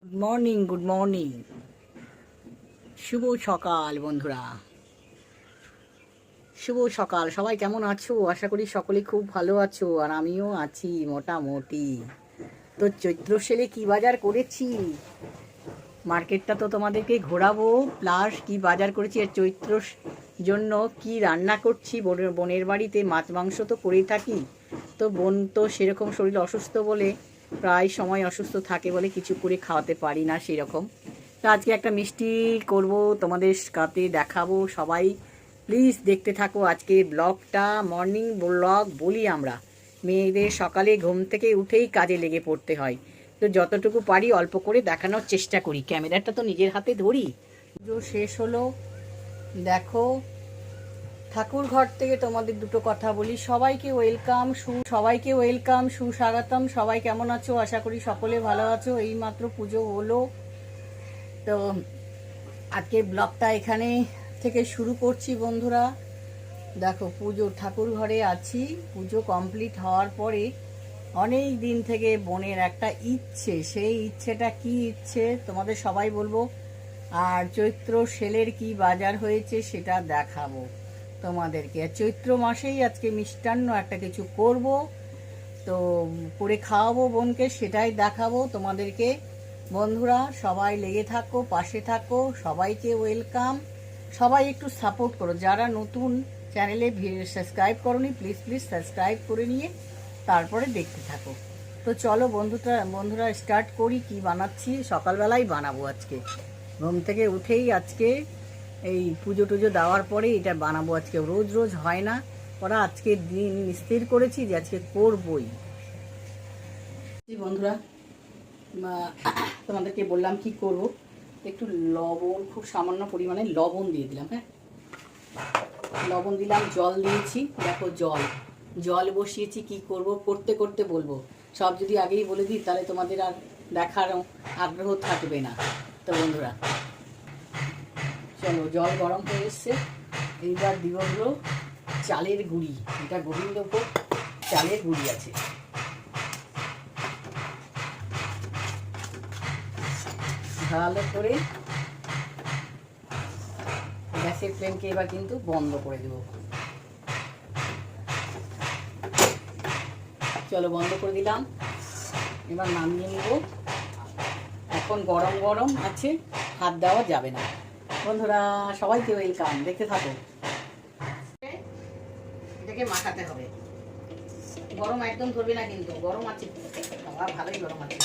Good morning শুভ সকাল বন্ধুরা, শুভ সকাল। সবাই কেমন আছো? আশা করি সকলে খুব ভালো আছো, আর আমিও আছি মোটামুটি। তো চৈত্র সেলে কি বাজার করেছি, মার্কেটটা তো তোমাদেরকে ঘোরাবো, প্লাস কি বাজার করেছি আর চৈত্র জন্য কি রান্না করছি। বোনের বাড়িতে মাছ মাংস তো করেই থাকি, তো বোন তো সেরকম শরীর অসুস্থ বলে, প্রায় সময় অসুস্থ থাকে বলে কিছু করে খাওয়াতে পারি না সেরকম। তো আজকে একটা মিষ্টি করব, তোমাদের কাছে দেখাবো। সবাই প্লিজ দেখতে থাকো আজকে ব্লগটা। মর্নিং ব্লগ বলি আমরা, মেয়েদের সকালে ঘুম থেকে উঠেই কাজে লেগে পড়তে হয়, তো যতটুকু পারি অল্প করে দেখানোর চেষ্টা করি। ক্যামেরাটা তো নিজের হাতে ধরি। পুজো শেষ হলো, দেখো ঠাকুর ঘর থেকে তোমাদের দুটো কথা বলি। সবাইকে ওয়েলকাম, সুস্বাগতম। সবাই কেমন আছো? আশা করি সকলে ভালো আছো। এইমাত্র পুজো হলো, তো আজকে ব্লগটা এখানে থেকে শুরু করছি বন্ধুরা। দেখো পুজো, ঠাকুর ঘরে আছি। পুজো কমপ্লিট হওয়ার পরে অনেক দিন থেকে বোনের একটা ইচ্ছে, সেই ইচ্ছেটা কি ইচ্ছে তোমাদের সবাই বলবো। আর চৈত্র সেলের কি বাজার হয়েছে সেটা দেখাবো তোমাদেরকে। চৈত্র মাসেই আজকে মিষ্টান্ন একটা কিছু করব, তো করে খাওয়াবো বোনকে, সেটাই দেখাবো তোমাদেরকে। বন্ধুরা সবাই লেগে থাকো, পাশে থাকো, সবাইকে ওয়েলকাম। সবাই একটু সাপোর্ট করো, যারা নতুন চ্যানেলে সাবস্ক্রাইব করোনি প্লিজ সাবস্ক্রাইব করে নিয়ে তারপরে দেখতে থাকো। তো চলো বন্ধুরা স্টার্ট করি। কি বানাচ্ছি সকালবেলাই বানাবো আজকে, ঘুম থেকে উঠেই আজকে এই পুজো টুজো দেওয়ার পরে এটা বানাবো আজকে। রোজ রোজ হয় না ওরা, আজকে দিন স্থির করেছি যে আজকে করবই। বন্ধুরা তোমাদেরকে বললাম কি করব, একটু লবণ, খুব সামান্য পরিমাণে লবণ দিয়ে দিলাম। হ্যাঁ, লবণ দিলাম, জল দিয়েছি। দেখো জল বসিয়েছি। কি করব করতে করতে বলবো, সব যদি আগেই বলে দিই তাহলে তোমাদের আর দেখার আগ্রহ থাকবে না। তো বন্ধুরা চলো, জল গরম হয়ে এসছে, এইবার দিব হলো চালের গুঁড়ি। এটা গোবিন্দভোগ চালের গুঁড়ি আছে। ভালো করে গ্যাসের ফ্লেমকে এবার কিন্তু বন্ধ করে দেব। চলো বন্ধ করে দিলাম, এবার নামিয়ে নেব। এখন গরম গরম আছে, হাত দেওয়া যাবে না। বন্ধুরা সবাইকে ওয়েলকাম, দেখতে থাকো। এটাকে মাখাতে হবে, গরম একদম ধরবে না কিন্তু, গরম আছে, ভালোই গরম আছে।